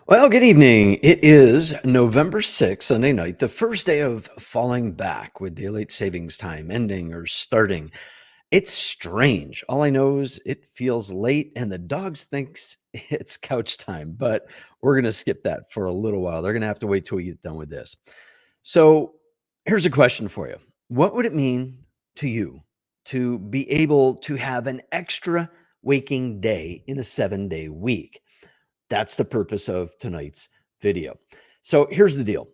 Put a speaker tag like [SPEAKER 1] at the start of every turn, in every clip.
[SPEAKER 1] Well, good evening. It is November 6th, Sunday night, the first day of falling back with daylight savings time ending or starting. It's strange. All I know is it feels late and the dogs thinks it's couch time, but we're going to skip that for a little while. They're going to have to wait till we get done with this. So, here's a question for you. What would it mean to you to be able to have an extra waking day in a 7-day week? That's the purpose of tonight's video. So here's the deal.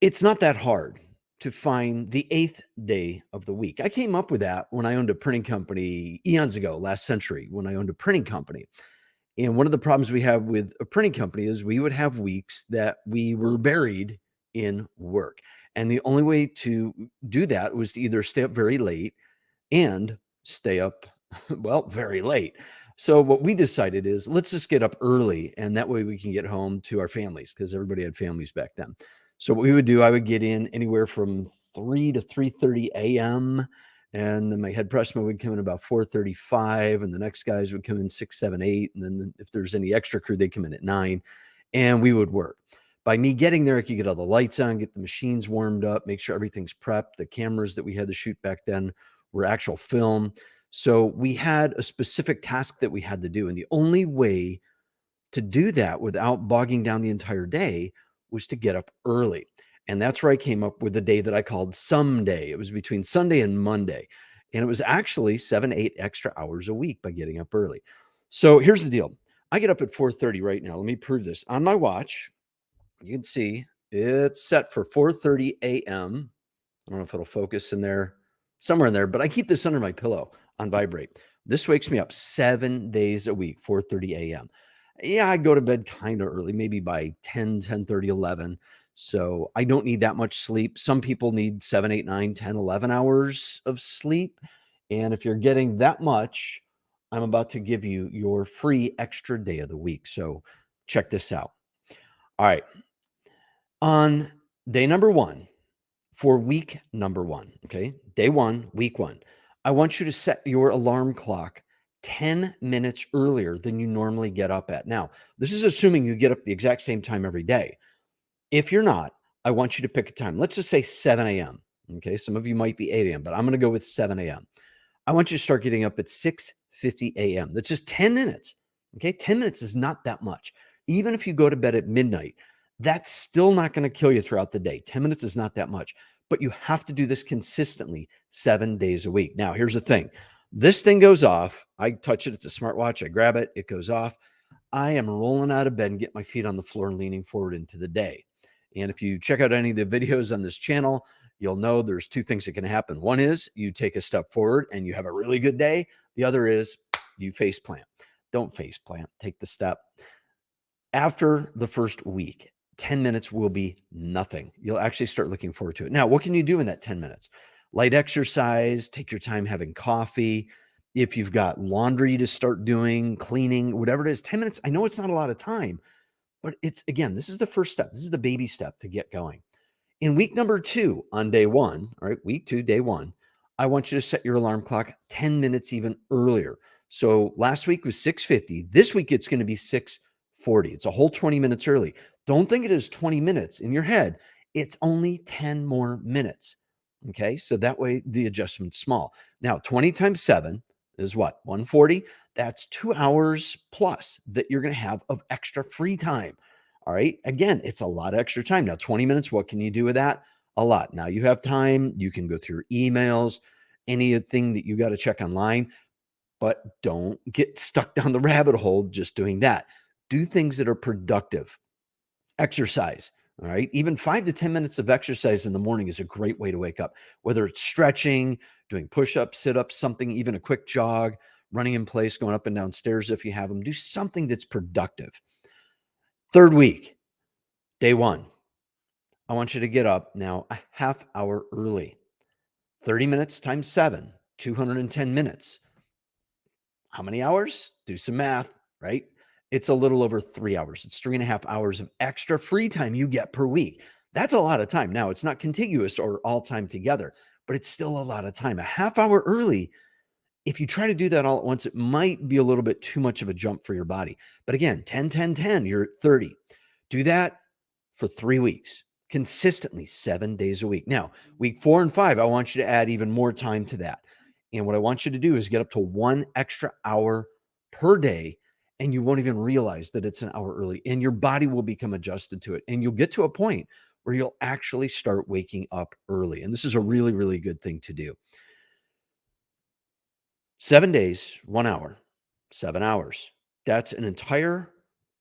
[SPEAKER 1] It's not that hard to find the eighth day of the week. I came up with that when I owned a printing company eons ago, last century, when I owned a printing company. And one of the problems we have with a printing company is we would have weeks that we were buried in work. And the only way to do that was to either stay up very late and stay up, well, very late. So what we decided is let's just get up early and that way we can get home to our families because everybody had families back then. So what we would do, I would get in anywhere from 3 to 3:30 a.m. and then my head pressman would come in about 4:35 and the next guys would come in 6, 7, 8 and then if there's any extra crew they'd come in at 9 and we would work. By me getting there, I could get all the lights on, get the machines warmed up, make sure everything's prepped. The cameras that we had to shoot back then were actual film. So we had a specific task that we had to do. And the only way to do that without bogging down the entire day was to get up early. And that's where I came up with the day that I called Someday. It was between Sunday and Monday. And it was actually 7, 8 extra hours a week by getting up early. So here's the deal. I get up at 4:30 right now. Let me prove this. On my watch, you can see it's set for 4:30 a.m. I don't know if it'll focus in there, somewhere in there, but I keep this under my pillow on vibrate. This wakes me up 7 days a week, 4:30 a.m. Yeah, I go to bed kind of early, maybe by 10, 10:30, 11. So I don't need that much sleep. Some people need 7, 8, 9, 10, 11 hours of sleep. And if you're getting that much, I'm about to give you your free extra day of the week. So check this out. All right. On day number one, for week number one, okay? Day one, week one. I want you to set your alarm clock 10 minutes earlier than you normally get up at. Now, this is assuming you get up the exact same time every day. If you're not, I want you to pick a time. Let's just say 7 a.m. Okay. Some of you might be 8 a.m., but I'm going to go with 7 a.m. I want you to start getting up at 6:50 a.m. That's just 10 minutes. Okay. 10 minutes is not that much. Even if you go to bed at midnight, that's still not going to kill you throughout the day. 10 minutes is not that much, but you have to do this consistently 7 days a week. Now, here's the thing. This thing goes off. I touch it. It's a smartwatch. I grab it. It goes off. I am rolling out of bed and get my feet on the floor and leaning forward into the day. And if you check out any of the videos on this channel, you'll know there's two things that can happen. One is you take a step forward and you have a really good day. The other is you face plant. Don't face plant, take the step. After the first week, 10 minutes will be nothing. You'll actually start looking forward to it. Now, what can you do in that 10 minutes? Light exercise, take your time having coffee. If you've got laundry to start doing, cleaning, whatever it is, 10 minutes. I know it's not a lot of time, but it's again, this is the first step. This is the baby step to get going. In week number two, on day one, all right, week two, day one, I want you to set your alarm clock 10 minutes even earlier. So last week was 6:50. This week it's going to be 6:40. It's a whole 20 minutes early. Don't think it is 20 minutes in your head. It's only 10 more minutes. Okay. So that way the adjustment's small. Now, 20 times 7 is what? 140. That's 2 hours plus that you're going to have of extra free time. All right. Again, it's a lot of extra time. Now, 20 minutes, what can you do with that? A lot. Now you have time. You can go through emails, anything that you got to check online, but don't get stuck down the rabbit hole just doing that. Do things that are productive. Exercise. All right. Even 5 to 10 minutes of exercise in the morning is a great way to wake up, whether it's stretching, doing push ups, sit ups, something, even a quick jog, running in place, going up and down stairs if you have them. Do something that's productive. Third week, day one. I want you to get up now a half hour early. 30 minutes times 7, 210 minutes. How many hours? Do some math, right? It's a little over 3 hours. It's 3.5 hours of extra free time you get per week. That's a lot of time. Now, it's not contiguous or all time together, but it's still a lot of time. A half hour early If you try to do that all at once, it might be a little bit too much of a jump for your body. But again, 10, 10, 10, you're at 30. Do that for 3 weeks, consistently, 7 days a week. Now, week 4 and 5, I want you to add even more time to that. And what I want you to do is get up to 1 extra hour per day, and you won't even realize that it's an hour early, and your body will become adjusted to it. And you'll get to a point where you'll actually start waking up early. And this is a really, really good thing to do. 7 days, 1 hour, 7 hours. That's an entire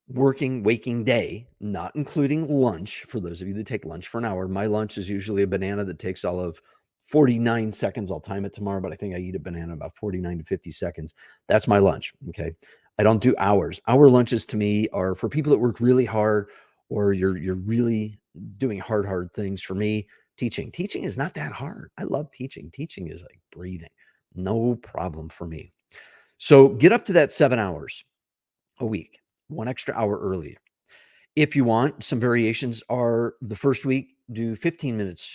[SPEAKER 1] working, waking day, not including lunch. For those of you that take lunch for an hour, my lunch is usually a banana that takes all of 49 seconds. I'll time it tomorrow, but I think I eat a banana about 49 to 50 seconds. That's my lunch. Okay. I don't do hours. Hour lunches to me are for people that work really hard, or you're really doing hard things. For me, teaching is not that hard. I love teaching. Teaching is like breathing. No problem for me. So get up to that 7 hours a week, 1 extra hour early. If you want, some variations are the first week, do 15 minutes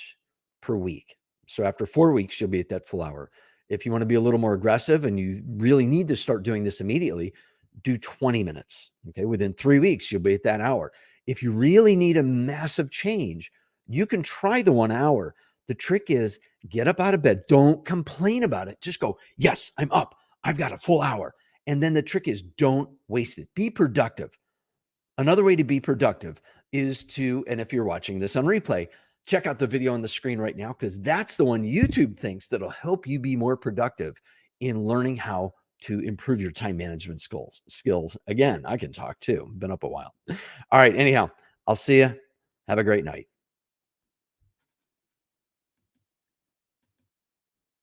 [SPEAKER 1] per week. So after 4 weeks, you'll be at that full hour. If you want to be a little more aggressive and you really need to start doing this immediately, do 20 minutes. Okay. Within 3 weeks, you'll be at that hour. If you really need a massive change, you can try the 1 hour. The trick is get up out of bed. Don't complain about it. Just go, yes, I'm up. I've got a full hour. And then the trick is don't waste it. Be productive. Another way to be productive is to, and if you're watching this on replay, check out the video on the screen right now, because that's the one YouTube thinks that'll help you be more productive in learning how to improve your time management skills. Again, I can talk too. Been up a while. All right. Anyhow, I'll see you. Have a great night.